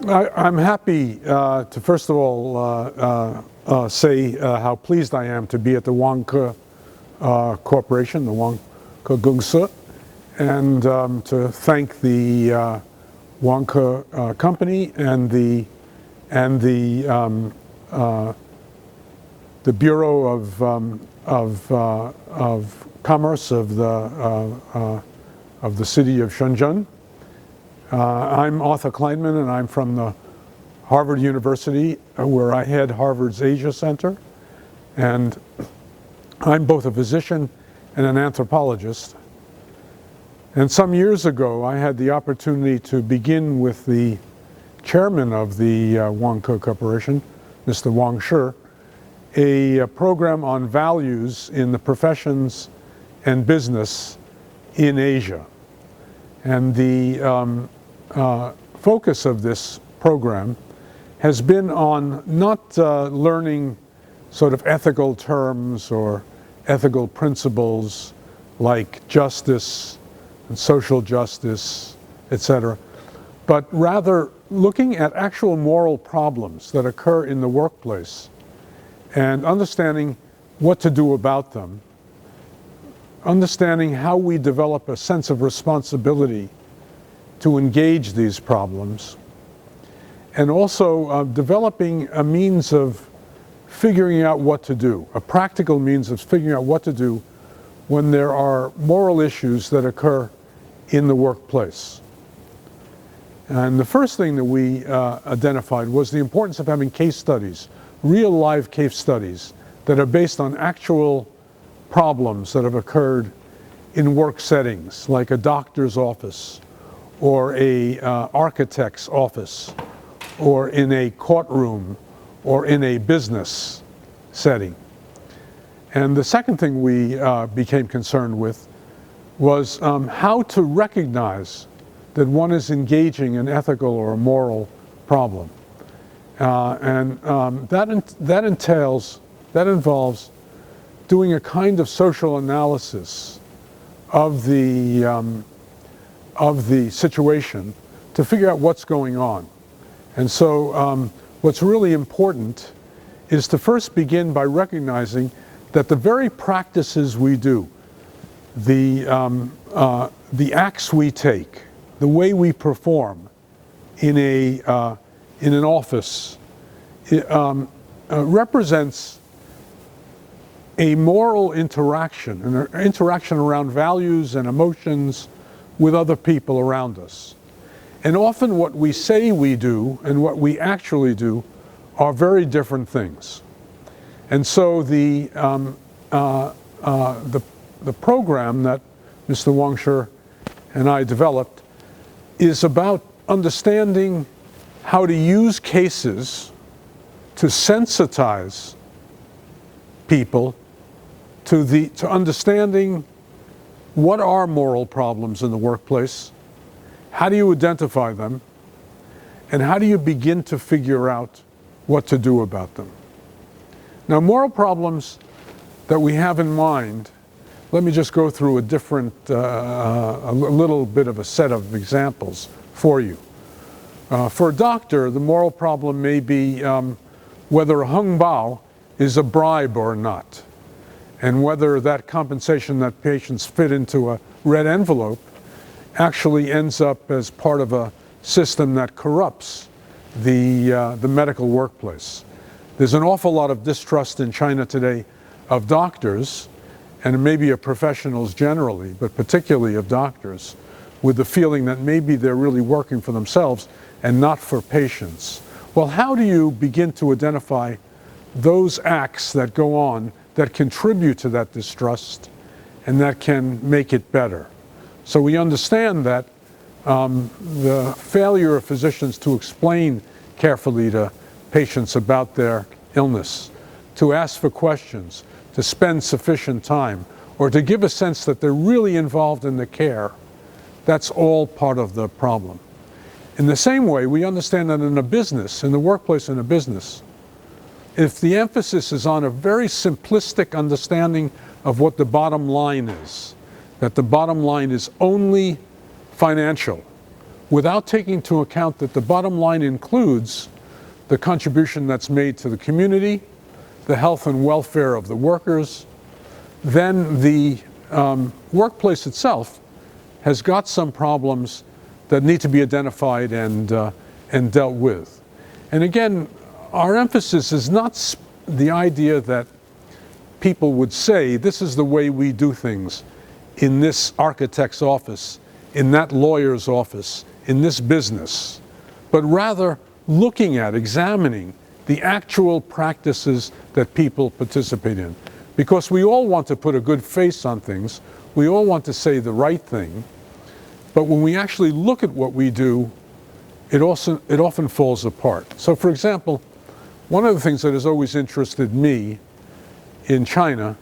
I'm happy to first of all say how pleased I am to be at the Wangke Corporation, the Wangke Gungse, and to thank the Wangke company and the Bureau of Commerce of the city of Shenzhen. I'm Arthur Kleinman, and I'm from the Harvard University, where I head Harvard's Asia Center. And I'm both a physician and an anthropologist. And some years ago, I had the opportunity to begin with the chairman of the Wangke Corporation, Mr. Wang Shi, a program on values in the professions and business in Asia. And the focus of this program has been on not learning sort of ethical terms or ethical principles like justice and social justice, etc., but rather looking at actual moral problems that occur in the workplace and understanding what to do about them, understanding how we develop a sense of responsibility to engage these problems, and also developing a means of figuring out what to do, a practical means of figuring out what to do when there are moral issues that occur in the workplace. And the first thing that we identified was the importance of having case studies, real live case studies that are based on actual problems that have occurred in work settings, like a doctor's office, or a architect's office, or in a courtroom, or in a business setting. And the second thing we became concerned with was how to recognize that one is engaging an ethical or a moral problem. That involves doing a kind of social analysis of the situation to figure out what's going on. And so what's really important is to first begin by recognizing that the very practices we do, the acts we take, the way we perform in an office, represents a moral interaction, an interaction around values and emotions with other people around us. And often what we say we do and what we actually do are very different things. And so the program that Mr. Wang Shi and I developed is about understanding how to use cases to sensitize people to understanding what are moral problems in the workplace, how do you identify them, and how do you begin to figure out what to do about them. Now, moral problems that we have in mind, let me just go through a little bit of a set of examples for you. For a doctor, the moral problem may be whether a hung bao is a bribe or not, and whether that compensation that patients fit into a red envelope actually ends up as part of a system that corrupts the medical workplace. There's an awful lot of distrust in China today of doctors, and maybe of professionals generally, but particularly of doctors, with the feeling that maybe they're really working for themselves and not for patients. Well, how do you begin to identify those acts that go on that contribute to that distrust and that can make it better? So we understand that the failure of physicians to explain carefully to patients about their illness, to ask for questions, to spend sufficient time, or to give a sense that they're really involved in the care, that's all part of the problem. In the same way, we understand that in a business, in the workplace in a business, if the emphasis is on a very simplistic understanding of what the bottom line is, that the bottom line is only financial, without taking into account that the bottom line includes the contribution that's made to the community, the health and welfare of the workers, then the workplace itself has got some problems that need to be identified and dealt with. And again, our emphasis is not the idea that people would say, this is the way we do things in this architect's office, in that lawyer's office, in this business, but rather looking at, examining the actual practices that people participate in. Because we all want to put a good face on things, we all want to say the right thing, but when we actually look at what we do, it often falls apart. So for example, one of the things that has always interested me in China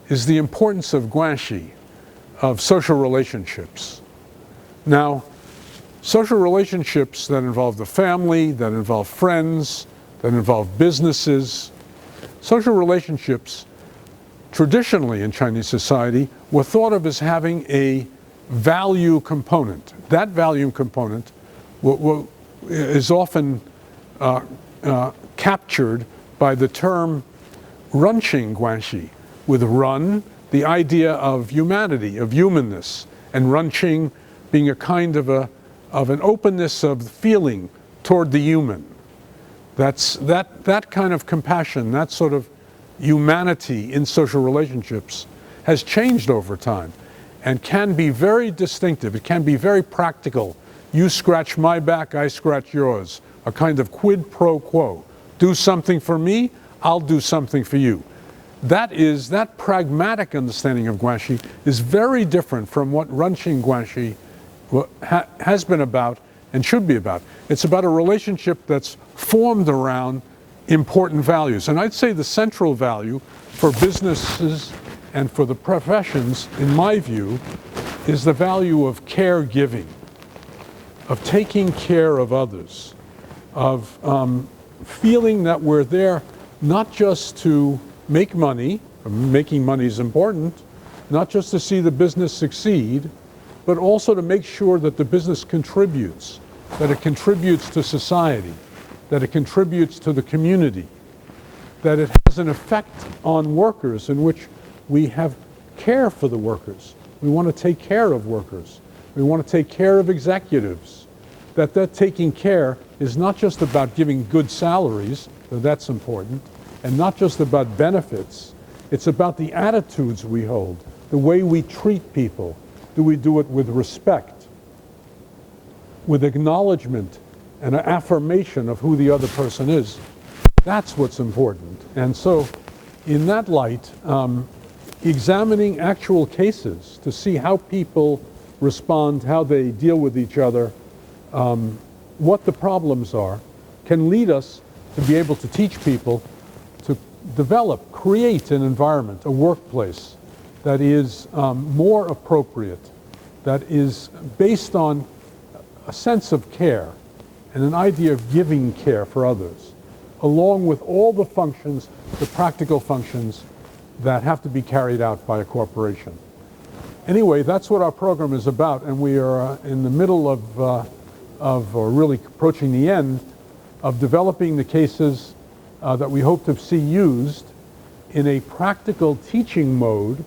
is the importance of guanxi, of social relationships. Now, social relationships that involve the family, that involve friends, that involve businesses, social relationships traditionally in Chinese society were thought of as having a value component. That value component is often captured by the term runqing guanxi, with run, the idea of humanity, of humanness, and runqing being a kind of an openness of feeling toward the human. That kind of compassion, that sort of humanity in social relationships has changed over time and can be very distinctive. It can be very practical. You scratch my back, I scratch yours. A kind of quid pro quo. Do something for me, I'll do something for you. That pragmatic understanding of guanxi is very different from what runqing guanxi has been about and should be about. It's about a relationship that's formed around important values. And I'd say the central value for businesses and for the professions, in my view, is the value of caregiving, of taking care of others, of feeling that we're there not just to make money, making money is important, not just to see the business succeed, but also to make sure that the business contributes, that it contributes to society, that it contributes to the community, that it has an effect on workers in which we have care for the workers. We want to take care of workers. We want to take care of executives. That taking care is not just about giving good salaries, though that's important, and not just about benefits. It's about the attitudes we hold, the way we treat people. Do we do it with respect, with acknowledgement and an affirmation of who the other person is? That's what's important. And so in that light, examining actual cases to see how people respond, how they deal with each other, what the problems are, can lead us to be able to teach people to develop, create an environment, a workplace that is more appropriate, that is based on a sense of care and an idea of giving care for others, along with all the functions, the practical functions that have to be carried out by a corporation. Anyway, that's what our program is about, and we are in the middle or really approaching the end of developing the cases that we hope to see used in a practical teaching mode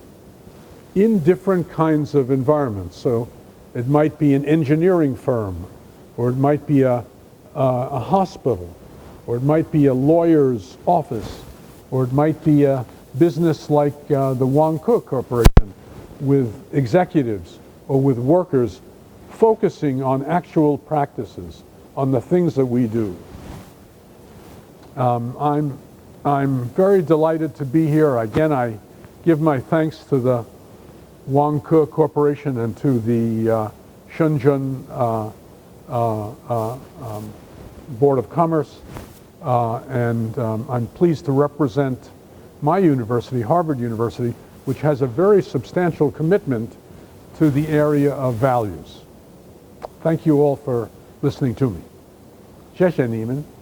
in different kinds of environments. So it might be an engineering firm, or it might be a hospital, or it might be a lawyer's office, or it might be a business like the Wang Ke Corporation with executives or with workers focusing on actual practices, on the things that we do. I'm very delighted to be here. Again, I give my thanks to the Wang Ke Corporation and to the Shenzhen Board of Commerce, and I'm pleased to represent my university, Harvard University, which has a very substantial commitment to the area of values. Thank you all for listening to me. 谢谢你们。